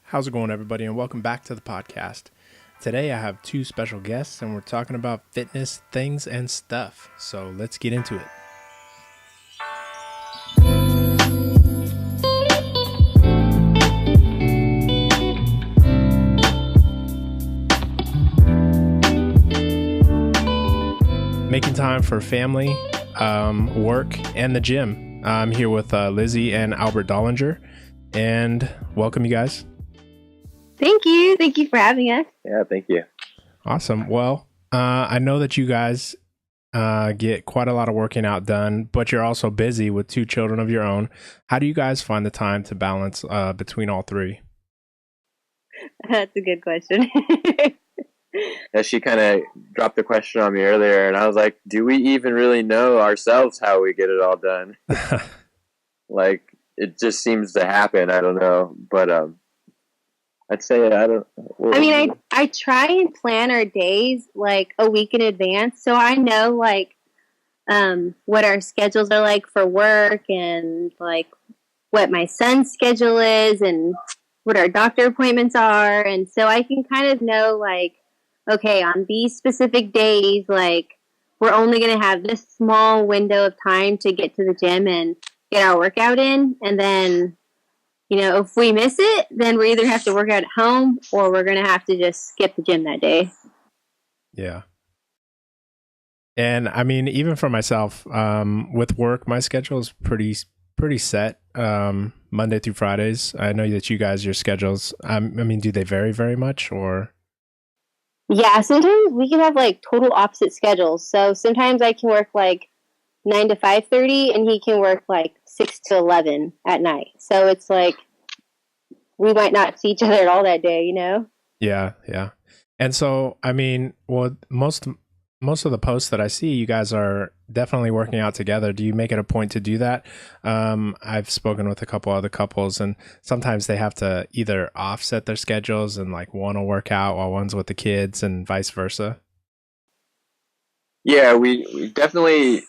How's it going, everybody, and welcome back to the podcast. Today I have two special guests, and we're talking about fitness, things, and stuff. So let's get into it. Making time for family, work, and the gym. I'm here with Lizzie and Albert&LizzyDollinger, and welcome, you guys. Thank you. Thank you for having us. Yeah, thank you. Awesome. Well, I know that you guys get quite a lot of working out done, but you're also busy with two children of your own. How do you guys find the time to balance between all three? That's a good question. Yeah, she kind of dropped the question on me earlier, and I was like, do we even really know ourselves how we get it all done? Like, it just seems to happen. I don't know. But I'd say I don't. I try and plan our days like a week in advance, so I know like what our schedules are like for work and like what my son's schedule is and what our doctor appointments are, and so I can kind of know like, okay, on these specific days, like we're only going to have this small window of time to get to the gym and get our workout in, and then, you know, if we miss it, then we either have to work out at home or we're going to have to just skip the gym that day. Yeah. And I mean, even for myself, with work, my schedule is pretty set. Monday through Fridays. I know that you guys, your schedules, I mean, do they vary very much or? Yeah, sometimes we can have like total opposite schedules. So sometimes I can work like 9 to 5:30 and he can work like 6 to 11 at night. So it's like we might not see each other at all that day, you know? Yeah. And so, I mean, well, most of the posts that I see, you guys are definitely working out together. Do you make it a point to do that? I've spoken with a couple other couples, and sometimes they have to either offset their schedules and like one will work out while one's with the kids and vice versa. Yeah, we definitely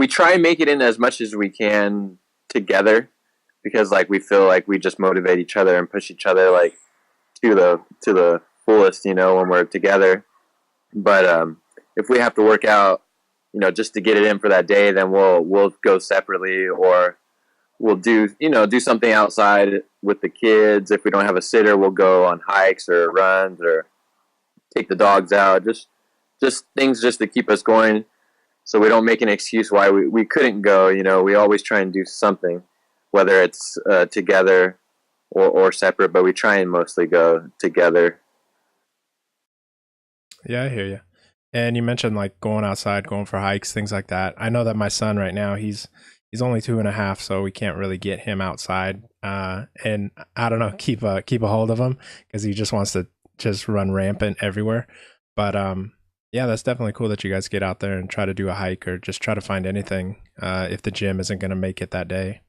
try and make it in as much as we can together, because like we feel like we just motivate each other and push each other like to the fullest, you know, when we're together. But if we have to work out, you know, just to get it in for that day, then we'll go separately, or we'll do something outside with the kids. If we don't have a sitter, we'll go on hikes or runs or take the dogs out. Just things just to keep us going, so we don't make an excuse why we couldn't go. You know, we always try and do something, whether it's together or separate, but we try and mostly go together. Yeah, I hear you. And you mentioned like going outside, going for hikes, things like that. I know that my son right now, he's only 2.5, so we can't really get him outside. And I don't know, keep a hold of him because he just wants to just run rampant everywhere. But yeah, that's definitely cool that you guys get out there and try to do a hike or just try to find anything if the gym isn't going to make it that day.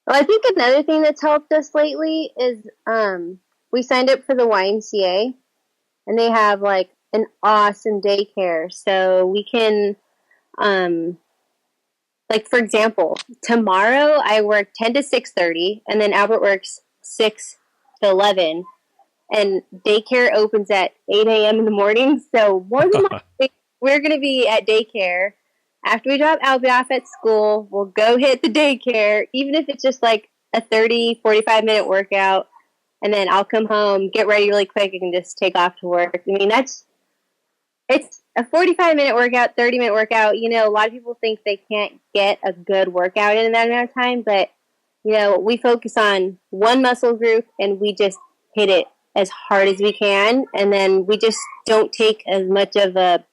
Well, I think another thing that's helped us lately is we signed up for the YMCA, and they have like an awesome daycare. So we can, like for example, tomorrow I work 10 to 6:30, and then Albert works 6 to 11, and daycare opens at 8 a.m. in the morning. So more than likely, we're going to be at daycare. After we drop Albie off at school, we'll go hit the daycare, even if it's just like a 30, 45-minute workout, and then I'll come home, get ready really quick, and just take off to work. I mean, it's a 45-minute workout, 30-minute workout. You know, a lot of people think they can't get a good workout in that amount of time, but, you know, we focus on one muscle group, and we just hit it as hard as we can, and then we just don't take as much of a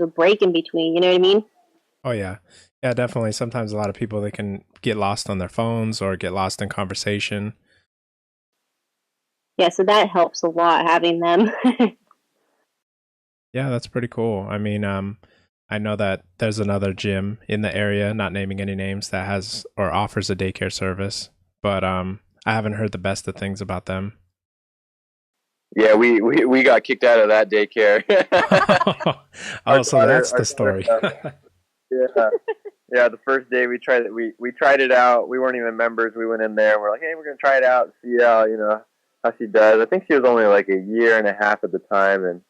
break in between. You know what I mean? Oh yeah, definitely. Sometimes a lot of people, they can get lost on their phones or get lost in conversation. Yeah, so that helps a lot having them. Yeah, that's pretty cool. I mean, I know that there's another gym in the area, not naming any names, that has or offers a daycare service, but I haven't heard the best of things about them. Yeah, we got kicked out of that daycare. Oh, so that's the story. Yeah. Yeah, the first day we tried it. We tried it out. We weren't even members. We went in there and we're like, hey, we're gonna try it out and see how how she does. I think she was only like a year and a half at the time, and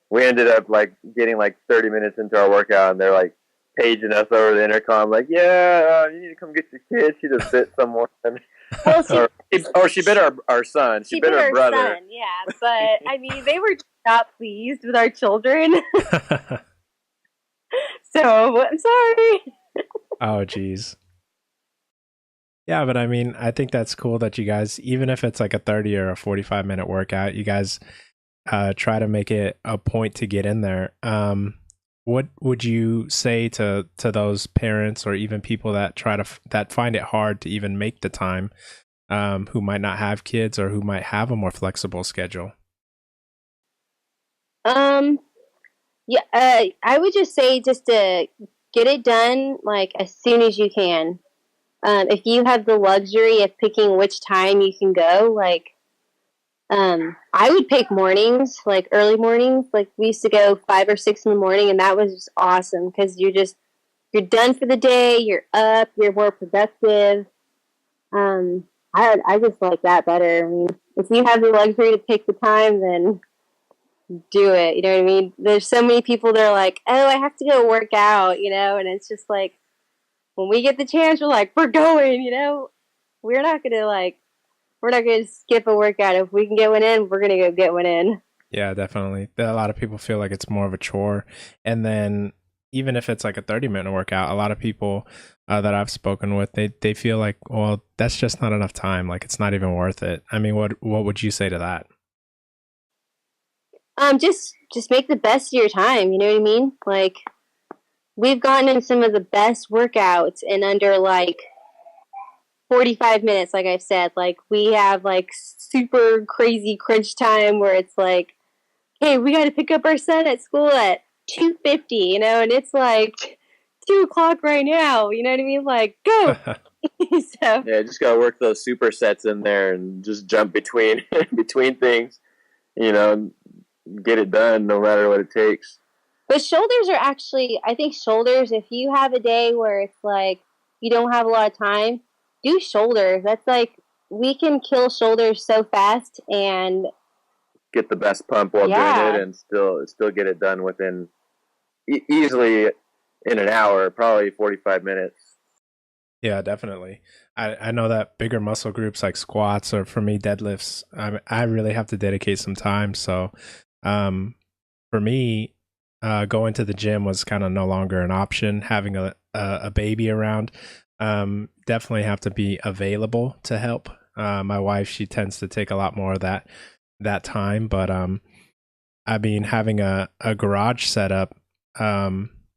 we ended up like getting like 30 minutes into our workout, and they're like paging us over the intercom, like, yeah, you need to come get your kid. She just bit someone. Well, She bit our son. She bit her brother. Son, yeah. But I mean, they were not pleased with our children. So I'm sorry. Oh, geez. Yeah, but I mean, I think that's cool that you guys, even if it's like a 30 or a 45-minute workout, you guys try to make it a point to get in there. What would you say to those parents or even people that that find it hard to even make the time, who might not have kids or who might have a more flexible schedule? Yeah, I would just say just to get it done like as soon as you can. If you have the luxury of picking which time you can go, like, I would pick mornings, like early mornings. Like we used to go 5 or 6 in the morning, and that was just awesome because you're done for the day. You're up. You're more productive. I just like that better. I mean, if you have the luxury to pick the time, then do it. You know what I mean? There's so many people that are like, oh, I have to go work out, and it's just like when we get the chance, we're like, we're going. We're not gonna skip a workout. If we can get one in, we're gonna go get one in. Yeah, definitely. A lot of people feel like it's more of a chore, and then even if it's like a 30-minute workout, a lot of people that I've spoken with, they feel like, well, that's just not enough time. Like it's not even worth it. I mean, what would you say to that? Just make the best of your time. You know what I mean? Like we've gotten in some of the best workouts in under like 45 minutes. Like I've said, like we have like super crazy crunch time where it's like, hey, we got to pick up our son at school at 2:50, and it's like 2:00 right now. You know what I mean? Like go. So yeah, just gotta work those supersets in there and just jump between between things. Get it done no matter what it takes. But shoulders are actually, I think shoulders, if you have a day where it's like you don't have a lot of time, do shoulders. That's like, we can kill shoulders so fast and get the best pump while doing it and still get it done within easily in an hour, probably 45 minutes. Yeah, definitely. I know that bigger muscle groups like squats or for me deadlifts, I really have to dedicate some time. So for me, going to the gym was kind of no longer an option. Having a baby around, definitely have to be available to help. My wife, she tends to take a lot more of that time, but I mean, having a garage set up,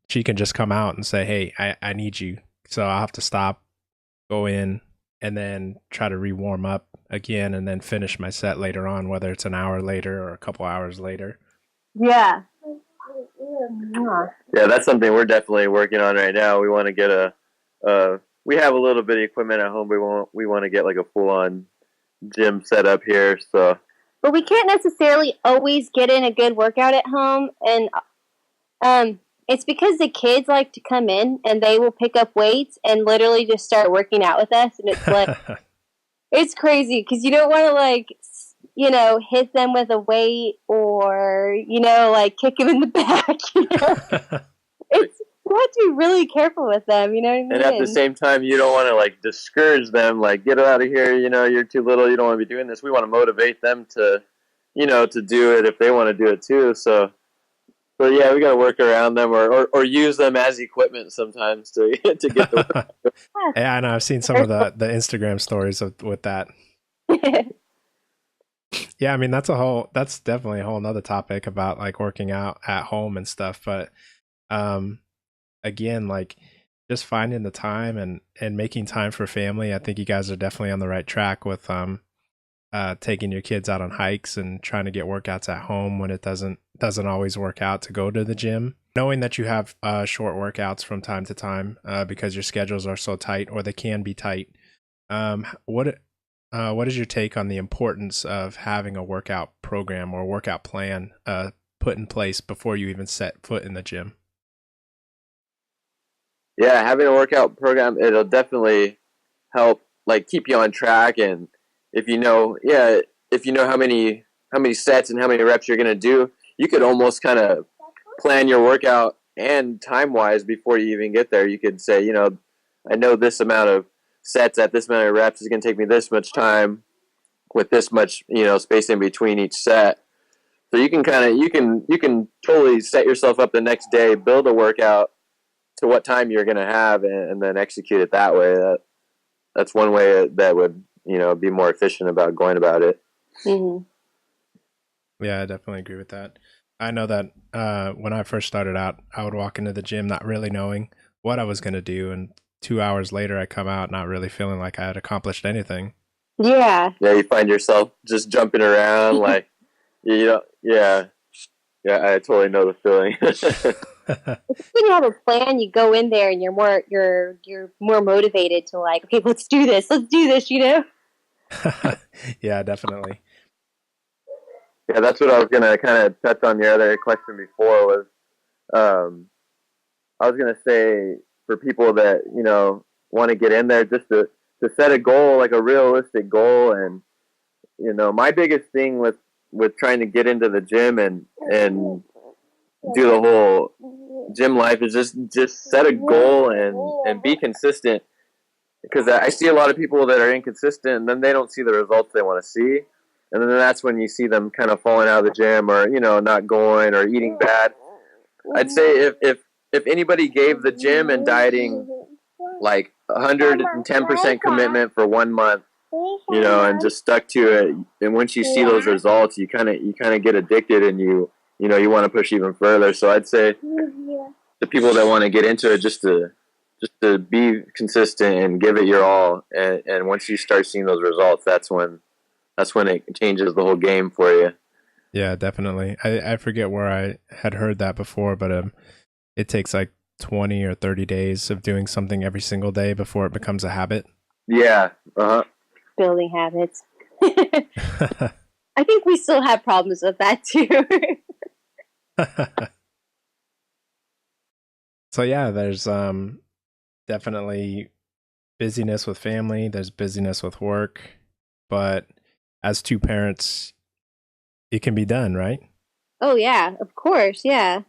she can just come out and say, hey, I need you. So I'll have to stop, go in, and then try to re-warm up again and then finish my set later on, whether it's an hour later or a couple hours later. Yeah. Yeah, that's something we're definitely working on right now. We want to get we have a little bit of equipment at home. We want to get like a full-on gym set up here. So, but we can't necessarily always get in a good workout at home, and it's because the kids like to come in and they will pick up weights and literally just start working out with us, and it's like it's crazy because you don't want to like hit them with a weight or like kick them in the back. It's you have to be really careful with them. You know what I mean? And at the same time, you don't want to like discourage them, like get out of here. You're too little. You don't want to be doing this. We want to motivate them to, to do it if they want to do it too. So yeah, we got to work around them or use them as equipment sometimes to get the. Yeah, I know. I've seen some of the Instagram stories with that. Yeah, I mean that's definitely a whole nother topic about like working out at home and stuff. But again, like just finding the time and making time for family. I think you guys are definitely on the right track with taking your kids out on hikes and trying to get workouts at home when it doesn't always work out to go to the gym. Knowing that you have short workouts from time to time because your schedules are so tight, or they can be tight. What is your take on the importance of having a workout program or workout plan put in place before you even set foot in the gym? yeah, having a workout program, it'll definitely help like keep you on track. And if you know, yeah, if you know how many sets and how many reps you're gonna do, you could almost kind of plan your workout and time wise before you even get there. You could say, I know this amount of sets at this amount of reps is gonna take me this much time with this much space in between each set. So you can you can totally set yourself up the next day, build a workout to what time you're going to have, and then execute it that way. That's one way that would be more efficient about going about it. Mm-hmm. Yeah, I definitely agree with that. I know that when I first started out, I would walk into the gym not really knowing what I was going to do, and 2 hours later, I come out not really feeling like I had accomplished anything. Yeah. Yeah, you find yourself just jumping around like, yeah, I totally know the feeling. When you have a plan, you go in there and you're more motivated to like, okay, let's do this, Yeah, definitely. Yeah, that's what I was gonna kind of touch on your other question before was, I was gonna say for people that want to get in there, just to set a goal, like a realistic goal. And my biggest thing with trying to get into the gym and do the whole gym life is just set a goal and be consistent, because I see a lot of people that are inconsistent and then they don't see the results they want to see, and then that's when you see them kind of falling out of the gym, or not going, or eating bad. I'd say if anybody gave the gym and dieting like 110% commitment for 1 month, and just stuck to it, and once you see those results, you kind of get addicted, and you want to push even further. So I'd say the people that want to get into it, just to be consistent and give it your all, and once you start seeing those results, that's when it changes the whole game for you. Yeah, definitely. I forget where I had heard that before, but it takes like 20 or 30 days of doing something every single day before it becomes a habit. Yeah. Building habits. I think we still have problems with that too. So yeah, there's definitely busyness with family, there's busyness with work, but as two parents, it can be done, right? Oh yeah, of course, yeah.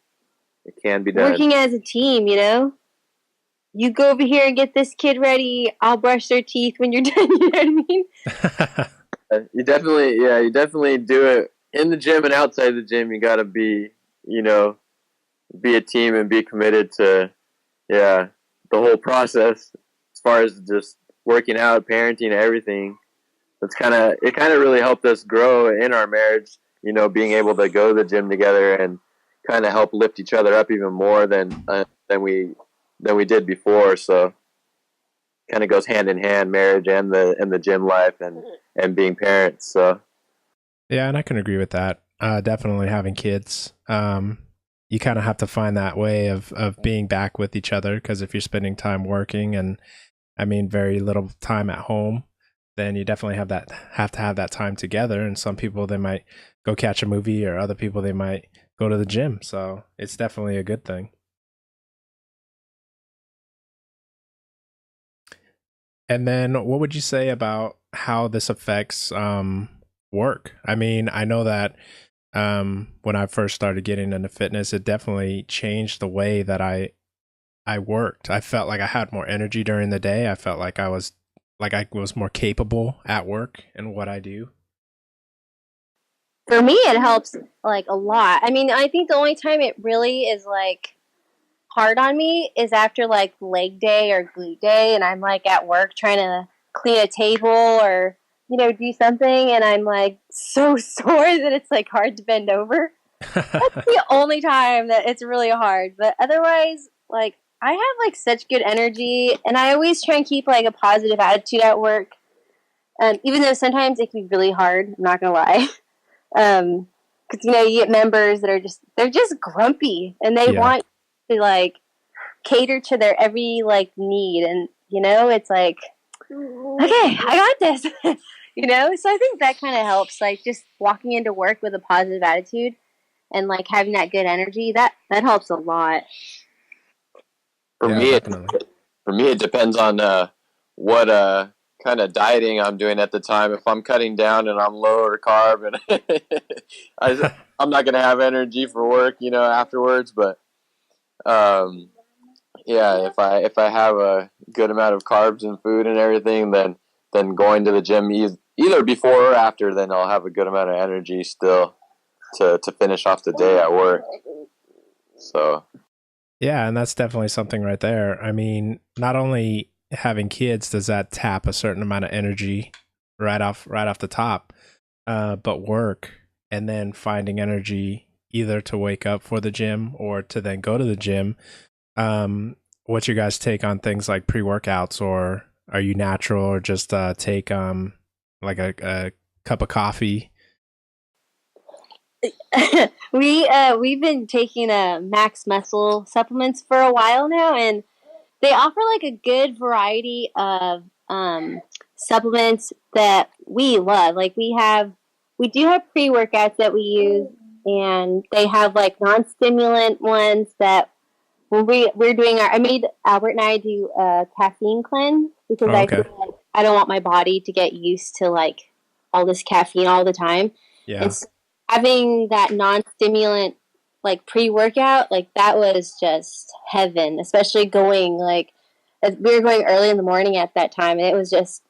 It can be done. Working as a team, You go over here and get this kid ready. I'll brush their teeth when you're done. You know what I mean? You definitely do it in the gym and outside the gym. You got to be a team and be committed to, the whole process as far as just working out, parenting, everything. It kind of really helped us grow in our marriage, being able to go to the gym together and kind of help lift each other up even more than we did before. So kind of goes hand in hand, marriage and the gym life and being parents. So yeah, and I can agree with that. Definitely having kids. You kind of have to find that way of being back with each other, because if you're spending time working and very little time at home, then you definitely have to have that time together. And some people, they might go catch a movie, or other people, they might go to the gym. So it's definitely a good thing. And then what would you say about how this affects work? I know that when I first started getting into fitness, it definitely changed the way that I worked. I felt like I had more energy during the day. I felt like I was more capable at work and what I do. For me, it helps like a lot. I think the only time it really is like hard on me is after like leg day or glute day, and I'm like at work trying to clean a table or do something, and I'm like so sore that it's like hard to bend over. That's the only time that it's really hard. But otherwise, like I have like such good energy, and I always try and keep like a positive attitude at work. Even though sometimes it can be really hard, I'm not gonna lie. Because you get members that are they're just grumpy, and they want to like cater to their every like need, and it's like, okay, I got this. So I think that kind of helps, like just walking into work with a positive attitude and like having that good energy, that helps a lot. For Yeah, me, definitely. it depends on what kind of dieting I'm doing at the time. If I'm cutting down and I'm lower carb, and I'm not gonna have energy for work, afterwards. But yeah, if I have a good amount of carbs and food and everything, then going to the gym either before or after, then I'll have a good amount of energy still to finish off the day at work. So Yeah, and that's definitely something right there. I mean, not only having kids does that tap a certain amount of energy right off the top, but work and then finding energy either to wake up for the gym or to then go to the gym. What's your guys' take on things like pre-workouts, or are you natural, or just take like a cup of coffee? We've been taking Max Muscle supplements for a while now, and they offer like a good variety of supplements that we love. Like we do have pre-workouts that we use, and they have like non-stimulant ones that when we're doing I made Albert and I do a caffeine cleanse because Oh, I okay. feel like I don't want my body to get used to like all this caffeine all the time. And Yeah. so having that non-stimulant like pre-workout, like that was just heaven, especially going like we were going early in the morning at that time, and it was just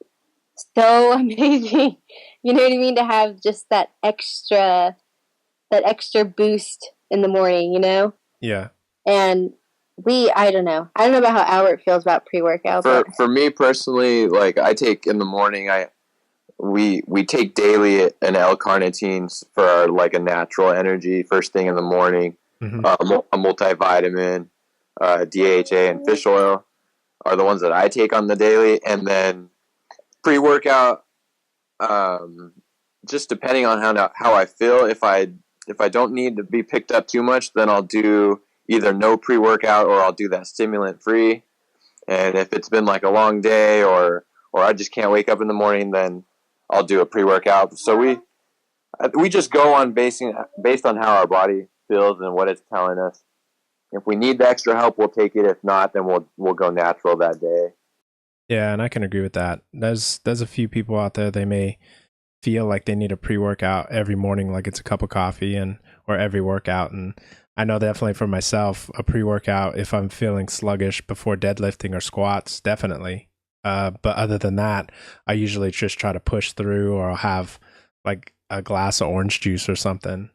so amazing. You know what I mean? To have just that extra boost in the morning, Yeah. And I don't know. I don't know about how Albert feels about pre-workout, but for me personally, like I take in the morning, we take daily an L-carnitine for like a natural energy first thing in the morning. Hmm. A multivitamin, DHA, and fish oil are the ones that I take on the daily, and then pre-workout. Just depending on how I feel. If I don't need to be picked up too much, then I'll do either no pre-workout or I'll do that stimulant free. And if it's been like a long day or I just can't wake up in the morning, then I'll do a pre-workout. So we just go on based on how our body feels and what it's telling us. If we need the extra help, we'll take it. If not, then we'll go natural that day. Yeah, and I can agree with that. There's a few people out there, they may feel like they need a pre-workout every morning, like it's a cup of coffee, or every workout. And I know definitely for myself, a pre-workout if I'm feeling sluggish before deadlifting or squats, definitely. But other than that, I usually just try to push through, or I'll have like a glass of orange juice or something.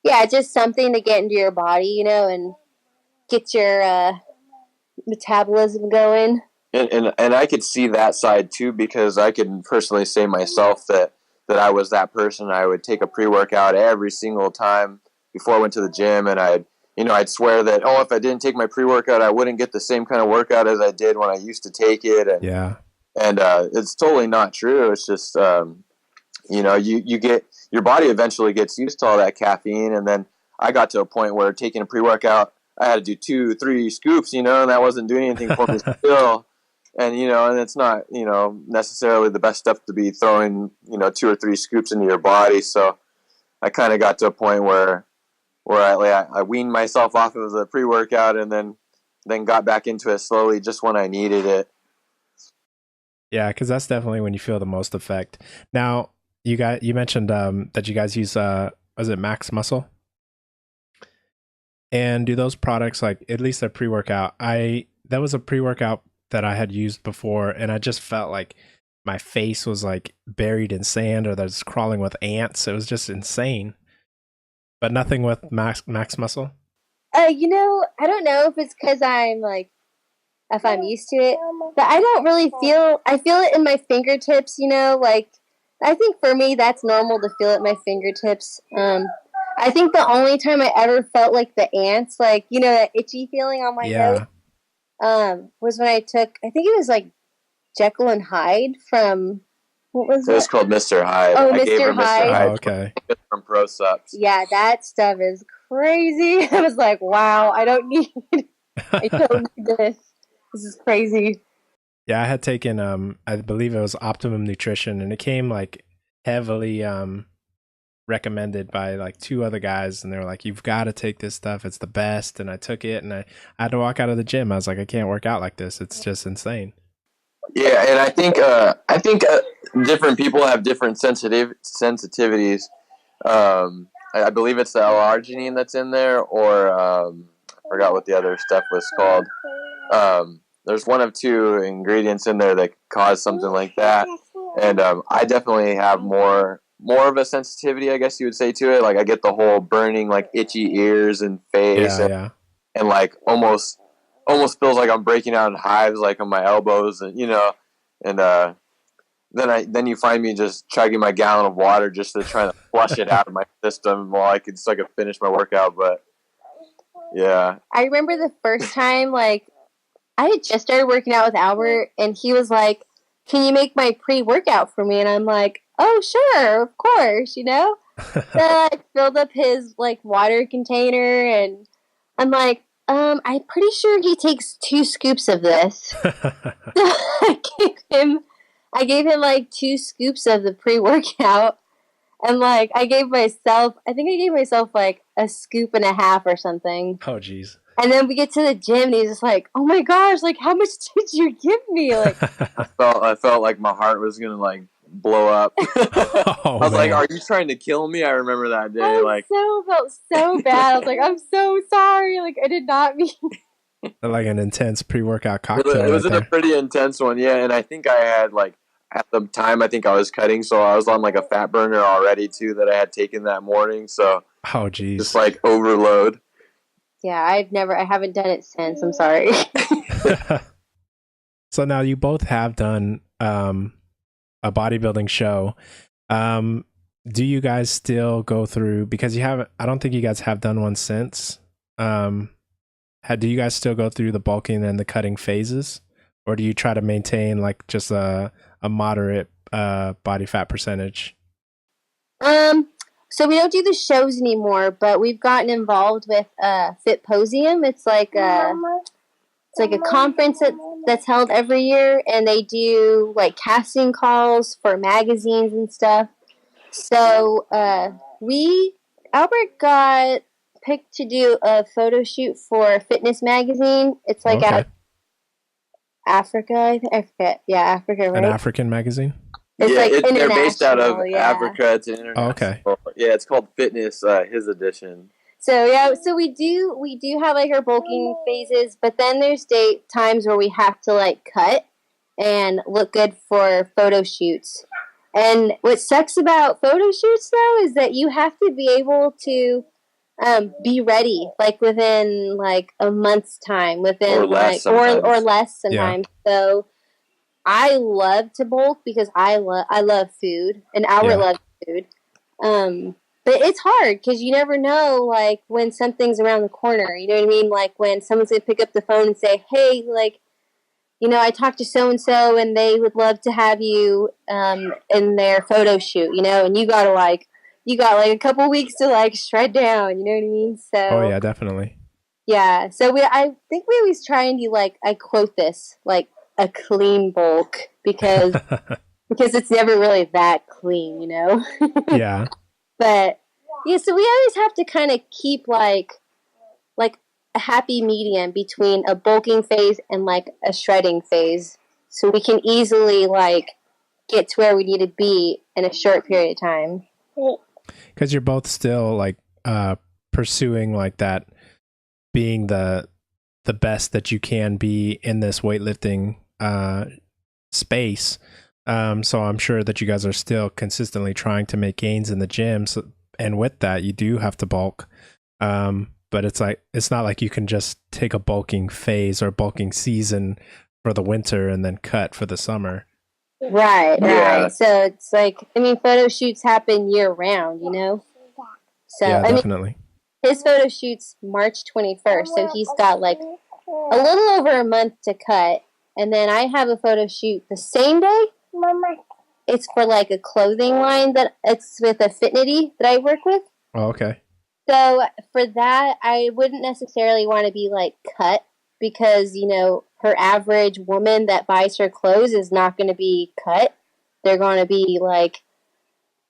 yeah, just something to get into your body, and get your metabolism going. And I could see that side too, because I can personally say myself that I was that person. I would take a pre-workout every single time before I went to the gym, and I'd swear that, if I didn't take my pre-workout, I wouldn't get the same kind of workout as I did when I used to take it. Yeah. And it's totally not true. It's just you get, your body eventually gets used to all that caffeine, and then I got to a point where taking a pre-workout, I had to do 2-3 scoops, and that wasn't doing anything for me still. And and it's not necessarily the best stuff to be throwing 2 or 3 scoops into your body. So I kind of got to a point where I weaned myself off of the pre-workout, and then got back into it slowly just when I needed it. Yeah, because that's definitely when you feel the most effect. Now, you mentioned that you guys use was it Max Muscle? And do those products, like at least their pre-workout, that was a pre-workout that I had used before, and I just felt like my face was like buried in sand, or that was crawling with ants. It was just insane. But nothing with Max Muscle. I don't know if it's because if I'm used to it, but I don't really I feel it in my fingertips, like, I think for me that's normal to feel it in my fingertips. I think the only time I ever felt like the ants, like, that itchy feeling on my nose, was when I took, I think it was like Jekyll and Hyde from, what was it? It was called Mr. Hyde. Oh, I gave her Mr. Mr. Hyde. Hyde. Oh, okay. From Pro Subs. Yeah, that stuff is crazy. I was like, wow, I don't need this. This is crazy. Yeah, I had taken I believe it was Optimum Nutrition, and it came like heavily recommended by like 2 other guys, and they were like, "You've got to take this stuff. It's the best." And I took it, and I had to walk out of the gym. I was like, "I can't work out like this. It's just insane." Yeah, and I think different people have different sensitivities. I believe it's the L-arginine that's in there, or I forgot what the other stuff was called. There's one of 2 ingredients in there that cause something like that, and I definitely have more of a sensitivity, I guess you would say, to it. Like I get the whole burning, like itchy ears and face, and like almost feels like I'm breaking out in hives, like on my elbows, and and then you find me just chugging my gallon of water just to try to flush it out of my system while I could finish my workout. But yeah, I remember the first time, like, I had just started working out with Albert, and he was like, "Can you make my pre-workout for me?" And I'm like, "Oh, sure, of course, So I filled up his, like, water container, and I'm like, I'm pretty sure he takes 2 scoops of this." So I gave him like 2 scoops of the pre-workout, and like I think I gave myself like a scoop and a half or something. Oh, geez. And then we get to the gym, and he's just like, "Oh my gosh, like how much did you give me?" Like, I felt like my heart was gonna like blow up. Oh, I was like, man. "Are you trying to kill me?" I remember that day. I felt so bad. I was like, "I'm so sorry. Like I did not mean." Like an intense pre-workout cocktail. It was right a there. pretty intense one, yeah. And I think I had like at the time I think I was cutting, so I was on like a fat burner already too that I had taken that morning. So Oh, geez. just like overload. Yeah, I haven't done it since. I'm sorry. So now you both have done a bodybuilding show. Do you guys still go through, because I don't think you guys have done one since. Do you guys still go through the bulking and the cutting phases, or do you try to maintain like just a moderate body fat percentage? So we don't do the shows anymore, but we've gotten involved with Fitposium. It's like a conference that's held every year, and they do like casting calls for magazines and stuff. So Albert got picked to do a photo shoot for Fitness magazine. It's like out Africa, I forget. Yeah, Africa, right? An African magazine? It's they're based out of yeah. Africa. It's an international. Oh, okay. Yeah, it's called Fitness, his edition. So yeah, so we do have like our bulking phases, but then there's times where we have to like cut and look good for photo shoots. And what sucks about photo shoots though is that you have to be able to be ready like within like a month's time, or less sometimes. Yeah. So I love to bulk because I love food, and Albert loves food. But it's hard because you never know, like, when something's around the corner. You know what I mean? Like, when someone's going to pick up the phone and say, "Hey, like, I talked to so-and-so, and they would love to have you in their photo shoot," and you got a couple weeks to, like, shred down. You know what I mean? So. Oh, yeah, definitely. Yeah. So I think we always try and do, like, I quote this, like, a clean bulk because it's never really that clean, Yeah. But yeah, so we always have to kind of keep like a happy medium between a bulking phase and like a shredding phase, so we can easily like get to where we need to be in a short period of time. Because you're both still like pursuing like that, being the best that you can be in this weightlifting space. So I'm sure that you guys are still consistently trying to make gains in the gym. So, and with that, you do have to bulk. But it's not like you can just take a bulking phase or bulking season for the winter and then cut for the summer. Right. So it's like, photo shoots happen year round, So, yeah, definitely. His photo shoot's March 21st, so he's got like a little over a month to cut. And then I have a photo shoot the same day. It's for like a clothing line that it's with Affinity that I work with. Oh, okay. So for that, I wouldn't necessarily want to be like cut because, her average woman that buys her clothes is not going to be cut. They're going to be like,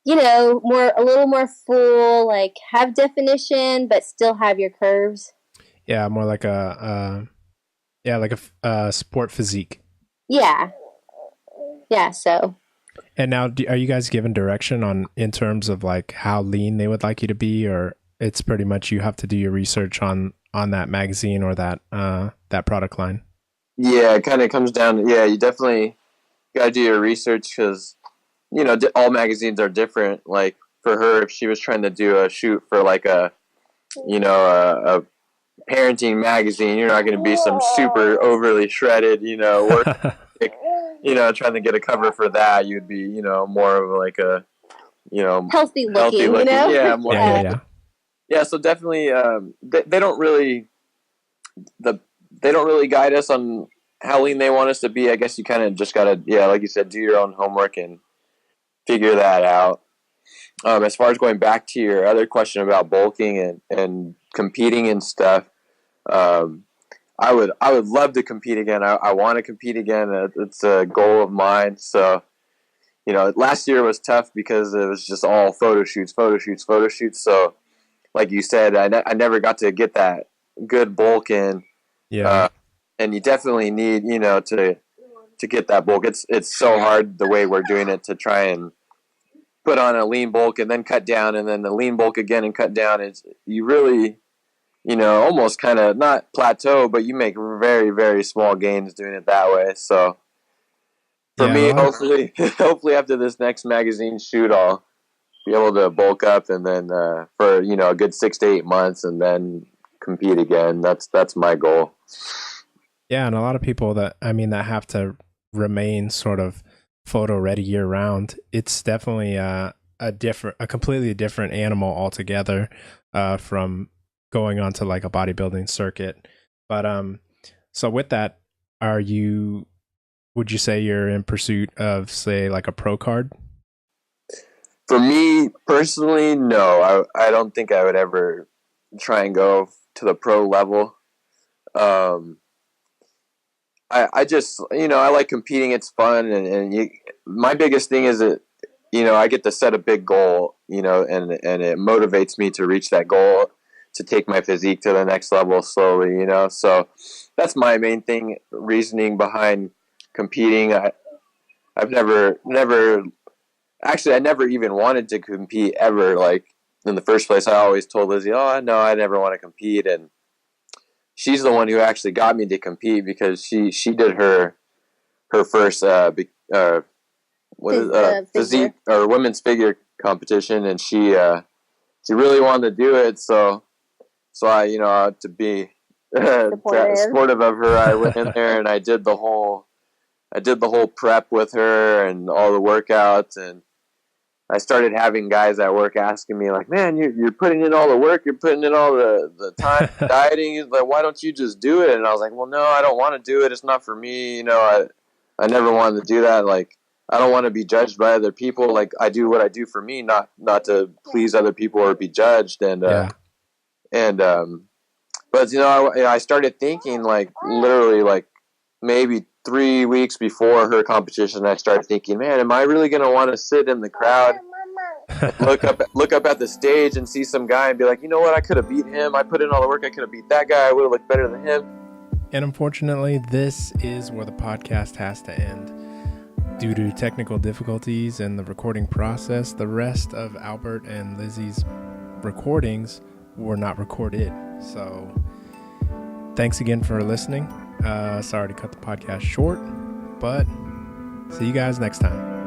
a little more full, like have definition, but still have your curves. Yeah, more like a sport physique. Yeah. Yeah. So. And now, are you guys given direction in terms of like how lean they would like you to be, or it's pretty much you have to do your research on that magazine or that product line? Yeah, it kind of comes down to, you definitely got to do your research because, all magazines are different. Like for her, if she was trying to do a shoot for like a parenting magazine, you're not going to be some super overly shredded, work, trying to get a cover for that. You'd be, more of like a, healthy looking. Yeah, more. Yeah. So definitely, they don't really guide us on how lean they want us to be. I guess you kind of just gotta, like you said, do your own homework and figure that out. As far as going back to your other question about bulking and competing and stuff, I would love to compete again. I want to compete again. It's a goal of mine. So, last year was tough because it was just all photo shoots. So, like you said, I never got to get that good bulk in. Yeah. And you definitely need, to get that bulk. It's so hard the way we're doing it to try and put on a lean bulk and then cut down and then the lean bulk again and cut down. You really, almost kind of not plateau, but you make very, very small gains doing it that way. So for me, hopefully after this next magazine shoot, I'll be able to bulk up and then for, a good 6 to 8 months and then compete again. That's my goal. Yeah, and a lot of people that have to remain sort of photo ready year round. It's definitely a completely different animal altogether from going on to like a bodybuilding circuit. But so with that, would you say you're in pursuit of, say, like a pro card? For me personally, no. I don't think I would ever try and go to the pro level. I just, I like competing. It's fun. And my biggest thing is that, I get to set a big goal, and it motivates me to reach that goal, to take my physique to the next level slowly, So that's my main reasoning behind competing. I've never even wanted to compete ever. Like in the first place, I always told Lizzie, "Oh, no, I never want to compete." And she's the one who actually got me to compete because she did her first physique or women's figure competition, and she really wanted to do it. So I, to be supportive of her, I went in there and I did the whole prep with her and all the workouts, and I started having guys at work asking me like, "Man, you're putting in all the work, you're putting in all the time dieting. He's like, why don't you just do it?" And I was like, "Well, no, I don't want to do it. It's not for me. I never wanted to do that. Like, I don't want to be judged by other people. Like, I do what I do for me, not to please other people or be judged." And but I started thinking like literally like maybe 3 weeks before her competition, I started thinking, man, am I really going to want to sit in the crowd, look up at the stage and see some guy and be like, you know what, I could have beat him. I put in all the work. I could have beat that guy. I would have looked better than him. And unfortunately, this is where the podcast has to end. Due to technical difficulties in the recording process, the rest of Albert and Lizzie's recordings were not recorded. So thanks again for listening. Sorry to cut the podcast short, but see you guys next time.